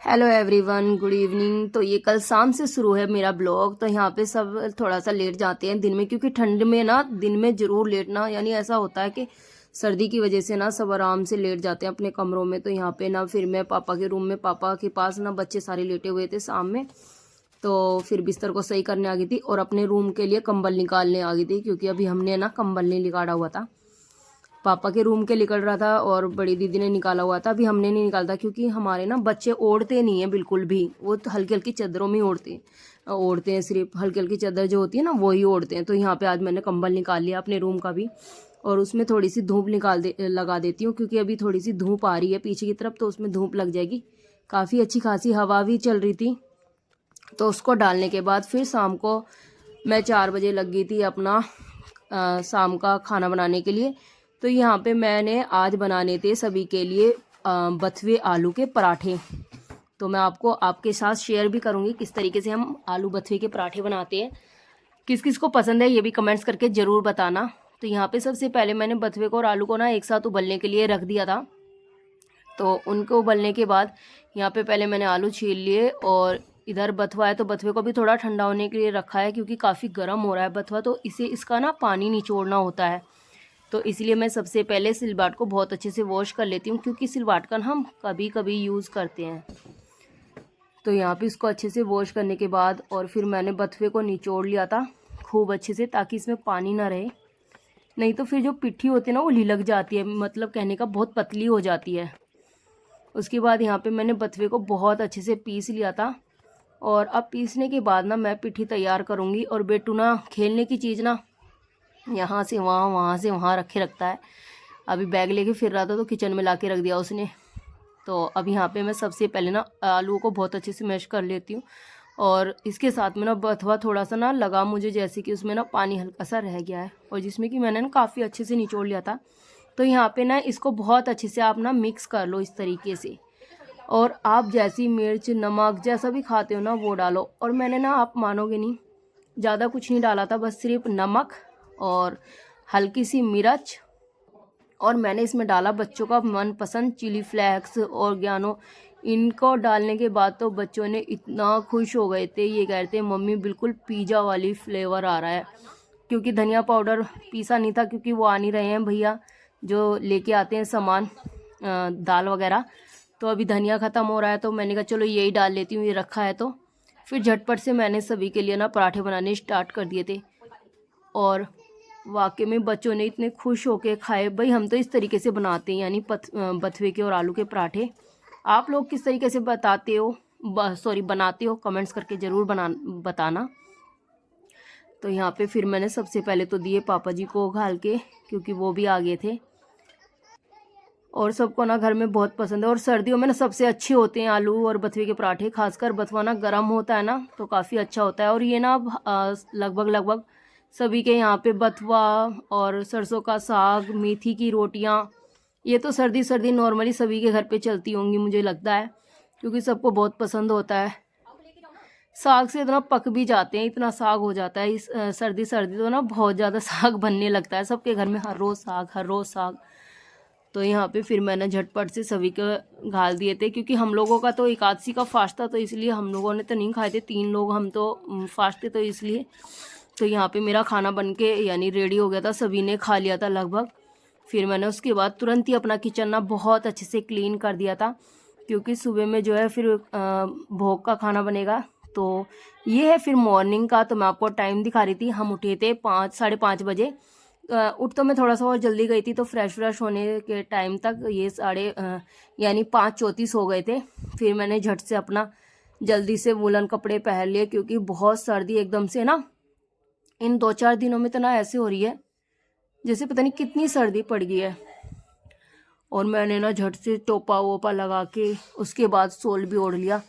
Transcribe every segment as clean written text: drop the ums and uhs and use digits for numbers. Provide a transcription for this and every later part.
Hello everyone, good evening. तो ये कल शाम से शुरू है मेरा ब्लॉग। तो यहाँ पे सब थोड़ा सा लेट जाते हैं दिन में, क्योंकि ठंड में ना दिन में ज़रूर लेटना, यानी ऐसा होता है कि सर्दी की वजह से ना सब आराम से लेट जाते हैं अपने कमरों में। तो यहाँ पे ना फिर मैं पापा के रूम में, पापा के पास ना बच्चे सारे लेटे हुए थे शाम में। तो फिर बिस्तर को सही करने आ गई थी और अपने रूम के लिए कंबल निकालने आ गई थी, क्योंकि अभी हमने ना कंबल नहीं निकाला हुआ था। पापा के रूम के निकल रहा था और बड़ी दीदी ने निकाला हुआ था। अभी हमने नहीं निकाला था, क्योंकि हमारे ना बच्चे ओढ़ते नहीं हैं बिल्कुल भी। वो तो हल्की हल्की चादरों में ओढ़ते हैं, सिर्फ हल्की हल्की चादर जो होती है ना वही ओढ़ते हैं। तो यहाँ पे आज मैंने कंबल निकाल लिया अपने रूम का भी, और उसमें थोड़ी सी धूप लगा देती हूँ, क्योंकि अभी थोड़ी सी धूप आ रही है पीछे की तरफ, तो उसमें धूप लग जाएगी। काफ़ी अच्छी खासी हवा भी चल रही थी। तो उसको डालने के बाद फिर शाम को मैं 4 बजे लग गई थी अपना शाम का खाना बनाने के लिए। तो यहाँ पे मैंने आज बनाने थे सभी के लिए बथुए आलू के पराठे। तो मैं आपको आपके साथ शेयर भी करूँगी किस तरीके से हम आलू बथुए के पराठे बनाते हैं। किस किस को पसंद है ये भी कमेंट्स करके ज़रूर बताना। तो यहाँ पे सबसे पहले मैंने बथुए को और आलू को ना एक साथ उबलने के लिए रख दिया था। तो उनको उबलने के बाद यहाँ पे पहले मैंने आलू छील लिए, और इधर बथुआ है तो बथुए को भी थोड़ा ठंडा होने के लिए रखा है, क्योंकि काफ़ी गर्म हो रहा है बथुआ, तो इसे इसका ना पानी निचोड़ना होता है। तो इसलिए मैं सबसे पहले सिलबाट को बहुत अच्छे से वॉश कर लेती हूँ, क्योंकि सिलबाट का हम कभी कभी यूज़ करते हैं। तो यहाँ पे इसको अच्छे से वॉश करने के बाद और फिर मैंने बथुए को निचोड़ लिया था खूब अच्छे से, ताकि इसमें पानी ना रहे। नहीं तो फिर जो पिट्ठी होती है ना वो लिलक जाती है, मतलब कहने का बहुत पतली हो जाती है। उसके बाद यहाँ पे मैंने बथुए को बहुत अच्छे से पीस लिया था। और अब पीसने के बाद ना मैं पिट्ठी तैयार करूँगी। और बेटू ना खेलने की चीज़ ना यहाँ से वहाँ, वहाँ से वहाँ रखे रखता है। अभी बैग लेके फिर रहा था तो किचन में ला के रख दिया उसने। तो अब यहाँ पे मैं सबसे पहले ना आलू को बहुत अच्छे से मैश कर लेती हूँ। और इसके साथ में ना बथुआ थोड़ा सा ना लगा मुझे, जैसे कि उसमें ना पानी हल्का सा रह गया है, और जिसमें कि मैंने ना काफ़ी अच्छे से निचोड़ लिया था। तो यहाँ पे ना इसको बहुत अच्छे से आप ना मिक्स कर लो इस तरीके से। और आप जैसी मिर्च नमक जैसा भी खाते हो ना वो डालो। और मैंने ना, आप मानोगे नहीं, ज़्यादा कुछ नहीं डाला था, बस सिर्फ नमक और हल्की सी मिर्च। और मैंने इसमें डाला बच्चों का मनपसंद चिली फ्लेक्स और ज्ञानो। इनको डालने के बाद तो बच्चों ने इतना खुश हो गए थे, ये कहते हैं मम्मी बिल्कुल पिज़्ज़ा वाली फ्लेवर आ रहा है। क्योंकि धनिया पाउडर पीसा नहीं था, क्योंकि वो आ नहीं रहे हैं भैया जो लेके आते हैं सामान, दाल वगैरह। तो अभी धनिया ख़त्म हो रहा है, तो मैंने कहा चलो यही डाल लेती हूँ, ये रखा है तो। फिर झटपट से मैंने सभी के लिए ना पराठे बनाने स्टार्ट कर दिए थे। और वाकई में बच्चों ने इतने खुश होके खाए। भाई हम तो इस तरीके से बनाते हैं, यानी बथुए के और आलू के पराठे। आप लोग किस तरीके से बनाते हो, कमेंट्स करके ज़रूर बताना। तो यहाँ पे फिर मैंने सबसे पहले तो दिए पापा जी को घाल के, क्योंकि वो भी आ गए थे। और सबको ना घर में बहुत पसंद है। और सर्दियों में ना सबसे अच्छे होते हैं आलू और बथुए के पराठे, खासकर बथुआ ना गर्म होता है ना, तो काफ़ी अच्छा होता है। और ये ना लगभग लगभग सभी के यहाँ पे बथुआ और सरसों का साग, मेथी की रोटियाँ, ये तो सर्दी सर्दी नॉर्मली सभी के घर पे चलती होंगी मुझे लगता है, क्योंकि सबको बहुत पसंद होता है। साग से इतना पक भी जाते हैं, इतना साग हो जाता है इस सर्दी सर्दी तो ना बहुत ज़्यादा साग बनने लगता है सबके घर में, हर रोज़ साग, हर रोज़ साग। तो यहाँ पे फिर मैंने झटपट से सभी को घाल दिए थे, क्योंकि हम लोगों का तो एकादशी का फास्ट था, तो इसलिए हम लोगों ने तो नहीं खाए थे, 3 लोग हम तो फास्ट थे, तो इसलिए। तो यहाँ पे मेरा खाना बन के यानी रेडी हो गया था, सभी ने खा लिया था लगभग। फिर मैंने उसके बाद तुरंत ही अपना किचन ना बहुत अच्छे से क्लीन कर दिया था, क्योंकि सुबह में जो है फिर भोग का खाना बनेगा। तो ये है फिर मॉर्निंग का। तो मैं आपको टाइम दिखा रही थी, हम उठे थे 5 साढ़े 5 बजे। उठ तो मैं थोड़ा सा और जल्दी गई थी, तो फ्रेश होने के टाइम तक ये यानी 5:34 हो गए थे। फिर मैंने झट से अपना जल्दी से वूलन कपड़े पहन लिए, क्योंकि बहुत सर्दी एकदम से ना इन 2-4 दिनों में तो ना ऐसे हो रही है जैसे पता नहीं कितनी सर्दी पड़ गई है। और मैंने ना झट से टोपा वोपा लगा के उसके बाद सोल भी ओढ़ लिया,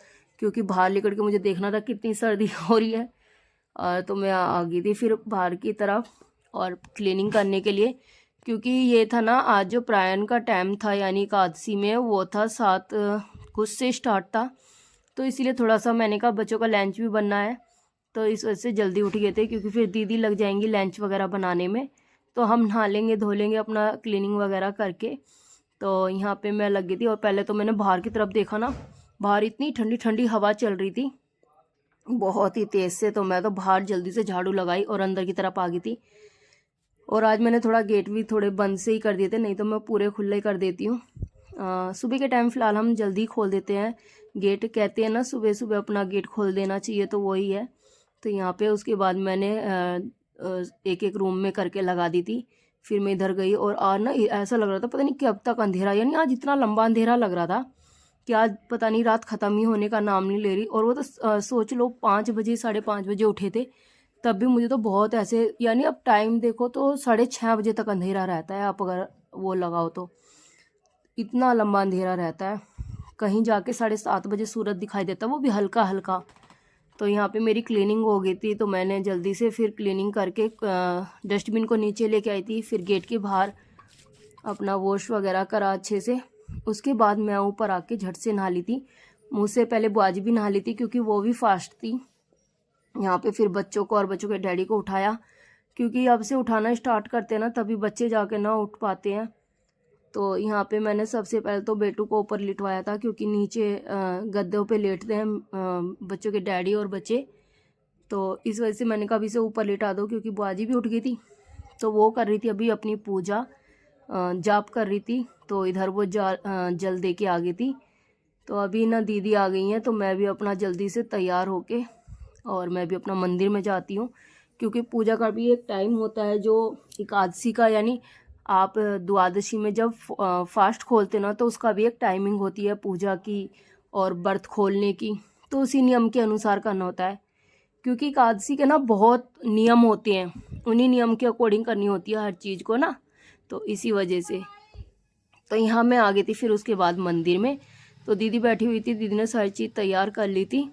क्योंकि बाहर निकल के मुझे देखना था कितनी सर्दी हो रही है। तो मैं आ गई थी फिर बाहर की तरफ और क्लीनिंग करने के लिए, क्योंकि ये था ना आज जो प्रायन का टाइम था, यानी एकादशी में वो था 7 कुछ से स्टार्ट था। तो इसीलिए थोड़ा सा मैंने कहा बच्चों का लंच भी बनना है, तो इस वजह से जल्दी उठ गए थे, क्योंकि फिर दीदी लग जाएंगी लंच वगैरह बनाने में। तो हम नहा लेंगे धो लेंगे अपना क्लीनिंग वगैरह करके। तो यहाँ पे मैं लग गई थी, और पहले तो मैंने बाहर की तरफ देखा ना, बाहर इतनी ठंडी ठंडी हवा चल रही थी बहुत ही तेज़ से, तो मैं तो बाहर जल्दी से झाड़ू लगाई और अंदर की तरफ आ गई थी। और आज मैंने थोड़ा गेट भी थोड़े बंद से ही कर दिए थे, नहीं तो मैं पूरे खुले कर देती हूँ। सुबह के टाइम फ़िलहाल हम जल्दी खोल देते हैं गेट, कहते हैं ना सुबह सुबह अपना गेट खोल देना चाहिए, तो वही है। तो यहाँ पे उसके बाद मैंने एक एक रूम में करके लगा दी थी। फिर मैं इधर गई और आज ना ऐसा लग रहा था पता नहीं कब तक अंधेरा, यानी आज इतना लंबा अंधेरा लग रहा था कि आज पता नहीं रात ख़त्म ही होने का नाम नहीं ले रही। और वो तो सोच लो 5 बजे 5:30 बजे उठे थे, तब भी मुझे तो बहुत ऐसे, यानी अब टाइम देखो तो 6:30 बजे तक अंधेरा रहता है, आप अगर वो लगाओ तो इतना लंबा अंधेरा रहता है। कहीं जाके 7:30 बजे सूरज दिखाई देता है, वो भी हल्का हल्का। तो यहाँ पे मेरी क्लीनिंग हो गई थी, तो मैंने जल्दी से फिर क्लीनिंग करके डस्टबिन को नीचे लेके आई थी, फिर गेट के बाहर अपना वॉश वगैरह करा अच्छे से। उसके बाद मैं ऊपर आके झट से नहा ली थी, मुझसे पहले बुआजी भी नहा ली थी क्योंकि वो भी फास्ट थी। यहाँ पे फिर बच्चों को और बच्चों के डैडी को उठाया, क्योंकि अब से उठाना स्टार्ट करते हैं ना तभी बच्चे जाके ना उठ पाते हैं। तो यहाँ पे मैंने सबसे पहले तो बेटू को ऊपर लिटवाया था, क्योंकि नीचे गद्दों पे लेटते हैं बच्चों के डैडी और बच्चे, तो इस वजह से मैंने कहा अभी से ऊपर लिटा दो, क्योंकि बुआजी भी उठ गई थी। तो वो कर रही थी अभी अपनी पूजा, जाप कर रही थी, तो इधर वो जल दे के आ गई थी। तो अभी ना दीदी आ गई हैं, तो मैं भी अपना जल्दी से तैयार होके और मैं भी अपना मंदिर में जाती हूँ, क्योंकि पूजा का भी एक टाइम होता है जो एकादशी का, यानी आप द्वादशी में जब फास्ट खोलते ना तो उसका भी एक टाइमिंग होती है पूजा की और व्रत खोलने की, तो उसी नियम के अनुसार करना होता है। क्योंकि एकादशी के ना बहुत नियम होते हैं, उन्हीं नियम के अकॉर्डिंग करनी होती है हर चीज़ को ना, तो इसी वजह से। तो यहाँ मैं आ गई थी फिर उसके बाद मंदिर में, तो दीदी बैठी हुई थी, दीदी ने सारी चीज़ तैयार कर ली थी।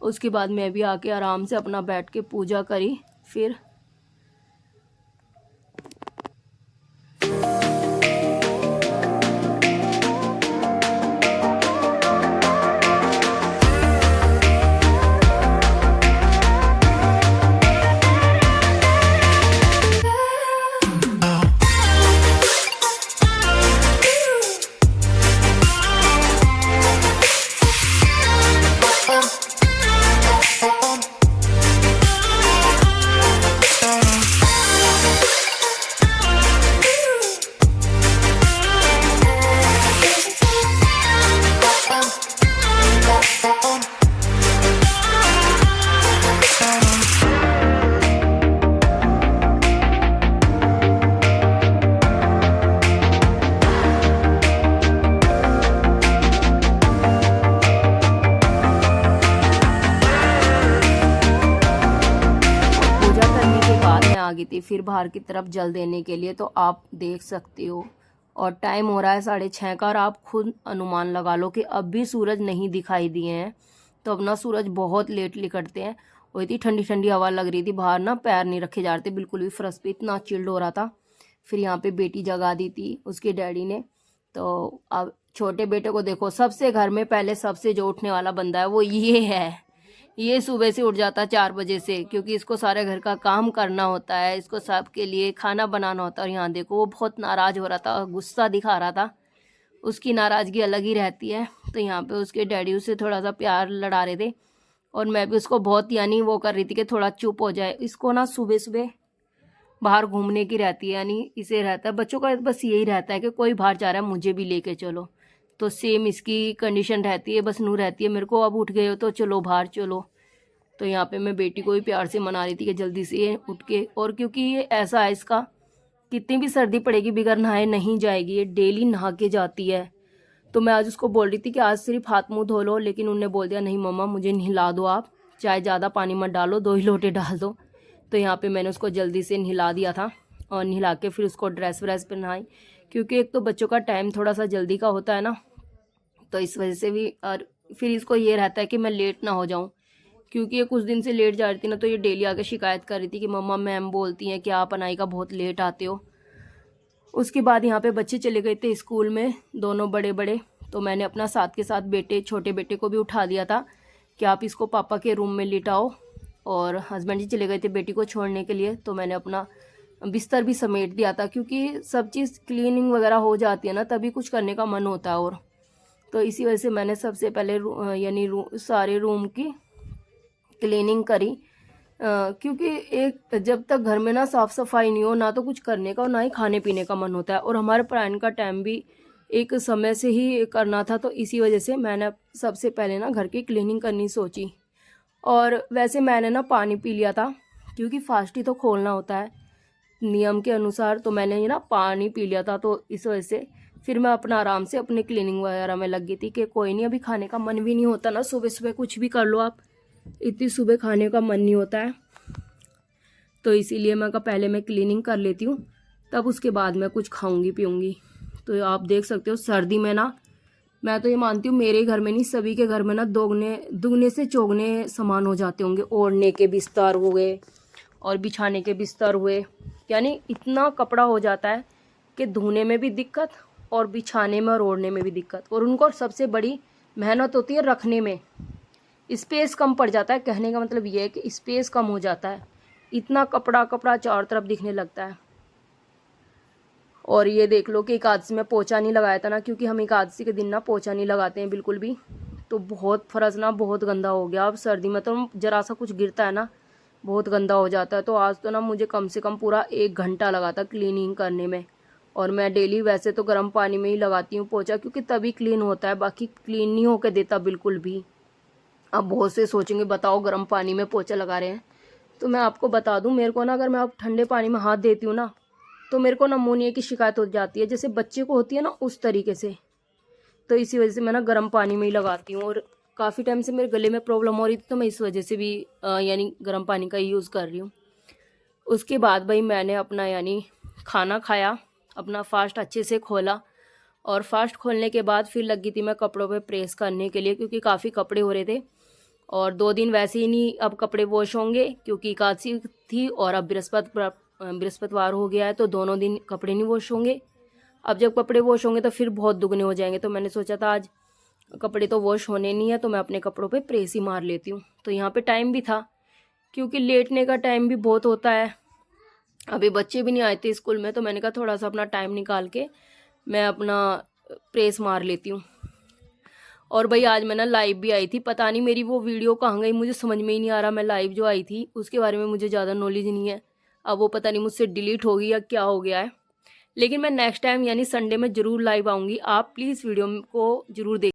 उसके बाद मैं भी आके आराम से अपना बैठ के पूजा करी। फिर आ गई थी फिर बाहर की तरफ जल देने के लिए, तो आप देख सकते हो और टाइम हो रहा है 6:30 का, और आप खुद अनुमान लगा लो कि अब भी सूरज नहीं दिखाई दिए हैं। तो अब ना सूरज बहुत लेट निकलते हैं, और इतनी ठंडी ठंडी हवा लग रही थी बाहर ना, पैर नहीं रखे जा रहे थे बिल्कुल भी, फर्श पे इतना चिल्ड हो रहा था। फिर यहाँ पे बेटी जगा दी थी उसके डैडी ने। तो अब छोटे बेटे को देखो, सबसे घर में पहले सबसे जो उठने वाला बंदा है वो ये है। ये सुबह से उठ जाता 4 बजे से, क्योंकि इसको सारे घर का काम करना होता है, इसको सबके लिए खाना बनाना होता है। और यहाँ देखो वो बहुत नाराज़ हो रहा था, गुस्सा दिखा रहा था, उसकी नाराज़गी अलग ही रहती है। तो यहाँ पे उसके डैडी उससे थोड़ा सा प्यार लड़ा रहे थे, और मैं भी उसको बहुत यानी वो कर रही थी कि थोड़ा चुप हो जाए। इसको ना सुबह सुबह बाहर घूमने की रहती है, यानी इसे रहता है, बच्चों का बस यही रहता है कि कोई बाहर जा रहा है मुझे भी लेके चलो। तो सेम इसकी कंडीशन रहती है, बस नू रहती है मेरे को अब उठ गए हो तो चलो बाहर चलो। तो यहाँ पे मैं बेटी को भी प्यार से मना रही थी कि जल्दी से उठ के, और क्योंकि ये ऐसा है इसका, कितनी भी सर्दी पड़ेगी बिगर नहाए नहीं जाएगी, ये डेली नहा के जाती है। तो मैं आज उसको बोल रही थी कि आज सिर्फ हाथ मुँह धो लो, लेकिन उन्होंने बोल दिया नहीं मम्मा मुझे नहला दो, आप चाहे ज़्यादा पानी मत डालो, 2 ही लोटे डाल दो। तो यहाँ पे मैंने उसको जल्दी से नहला दिया था, और नहला के फिर उसको ड्रेस व्रेस पहनाई, क्योंकि एक तो बच्चों का टाइम थोड़ा सा जल्दी का होता है ना, तो इस वजह से भी। और फिर इसको ये रहता है कि मैं लेट ना हो जाऊँ, क्योंकि ये कुछ दिन से लेट जा रही थी ना, तो ये डेली आके शिकायत कर रही थी कि मम्मा मैम बोलती हैं कि आप अनाइका बहुत लेट आते हो। उसके बाद यहाँ पे बच्चे चले गए थे स्कूल में, दोनों बड़े बड़े। तो मैंने अपना साथ के साथ छोटे बेटे को भी उठा दिया था कि आप इसको पापा के रूम में लिटाओ, और हस्बैंड जी चले गए थे बेटी को छोड़ने के लिए। तो मैंने अपना बिस्तर भी समेट दिया था, क्योंकि सब चीज़ क्लीनिंग वगैरह हो जाती है ना तभी कुछ करने का मन होता है। और तो इसी वजह से मैंने सबसे पहले यानी सारे रूम की क्लीनिंग करी। क्योंकि एक जब तक घर में ना साफ़ सफाई नहीं हो, ना तो कुछ करने का और ना ही खाने पीने का मन होता है, और हमारे पढ़ाने का टाइम भी एक समय से ही करना था। तो इसी वजह से मैंने सबसे पहले ना घर की क्लीनिंग करनी सोची। और वैसे मैंने ना पानी पी लिया था, क्योंकि फास्ट ही तो खोलना होता है नियम के अनुसार। तो मैंने ये ना पानी पी लिया था, तो इस वजह से फिर मैं अपना आराम से अपनी क्लीनिंग वगैरह में लग गई थी कि कोई नहीं, अभी खाने का मन भी नहीं होता ना, सुबह सुबह कुछ भी कर लो आप, इतनी सुबह खाने का मन नहीं होता है। तो इसीलिए मैं कहा पहले मैं क्लीनिंग कर लेती हूँ, तब उसके बाद मैं कुछ खाऊंगी पीऊँगी। तो आप देख सकते हो सर्दी में ना, मैं तो ये मानती हूँ मेरे घर में नहीं, सभी के घर में ना दुगने से चौगने सामान हो जाते होंगे। ओढ़ने के बिस्तर हुए और बिछाने के बिस्तर हुए, यानी इतना कपड़ा हो जाता है कि धोने में भी दिक्कत और बिछाने में और ओढ़ने में भी दिक्कत। और उनको सबसे बड़ी मेहनत होती है रखने में, स्पेस कम पड़ जाता है। कहने का मतलब ये है कि स्पेस कम हो जाता है, इतना कपड़ा कपड़ा चारों तरफ दिखने लगता है। और ये देख लो कि एकादशी में पोछा नहीं लगाया था ना, क्योंकि हम एकादशी के दिन ना पोछा नहीं लगाते हैं बिल्कुल भी। तो बहुत फर्श ना बहुत गंदा हो गया। अब सर्दी में तो जरा सा कुछ गिरता है ना बहुत गंदा हो जाता है। तो आज तो ना मुझे कम से कम पूरा 1 घंटा लगा था क्लीनिंग करने में। और मैं डेली वैसे तो गर्म पानी में ही लगाती हूँ पोछा, क्योंकि तभी क्लीन होता है, बाकी क्लीन नहीं होकर देता बिल्कुल भी। अब बहुत से सोचेंगे बताओ गर्म पानी में पोछा लगा रहे हैं, तो मैं आपको बता दूं, मेरे को ना अगर मैं अब ठंडे पानी में हाथ देती हूँ ना, तो मेरे को नमूनिया की शिकायत हो जाती है, जैसे बच्चे को होती है ना उस तरीके से। तो इसी वजह से मैं ना गर्म पानी में ही लगाती हूँ। और काफ़ी टाइम से मेरे गले में प्रॉब्लम हो रही थी, तो मैं इस वजह से भी यानी गर्म पानी का यूज़ कर रही हूँ। उसके बाद भाई मैंने अपना यानी खाना खाया, अपना फास्ट अच्छे से खोला, और फास्ट खोलने के बाद फिर लगी थी मैं कपड़ों पे प्रेस करने के लिए, क्योंकि काफ़ी कपड़े हो रहे थे। और 2 दिन वैसे ही नहीं अब कपड़े वॉश होंगे, क्योंकि एकादशी थी और अब बृहस्पतिवार हो गया है, तो दोनों दिन कपड़े नहीं वॉश होंगे। अब जब कपड़े वॉश होंगे तो फिर बहुत दुगने हो जाएंगे। तो मैंने सोचा था आज कपड़े तो वॉश होने नहीं है, तो मैं अपने कपड़ों पे प्रेस ही मार लेती हूँ। तो यहाँ पे टाइम भी था, क्योंकि लेटने का टाइम भी बहुत होता है। अभी बच्चे भी नहीं आए थे स्कूल में, तो मैंने कहा थोड़ा सा अपना टाइम निकाल के मैं अपना प्रेस मार लेती हूँ। और भाई आज मैं ना लाइव भी आई थी, पता नहीं मेरी वो वीडियो कहाँ गई, मुझे समझ में ही नहीं आ रहा। मैं लाइव जो आई थी उसके बारे में मुझे ज़्यादा नॉलेज नहीं है, अब वो पता नहीं मुझसे डिलीट हो गई या क्या हो गया है। लेकिन मैं नेक्स्ट टाइम यानी संडे में ज़रूर लाइव आऊँगी, आप प्लीज़ वीडियो को ज़रूर देख।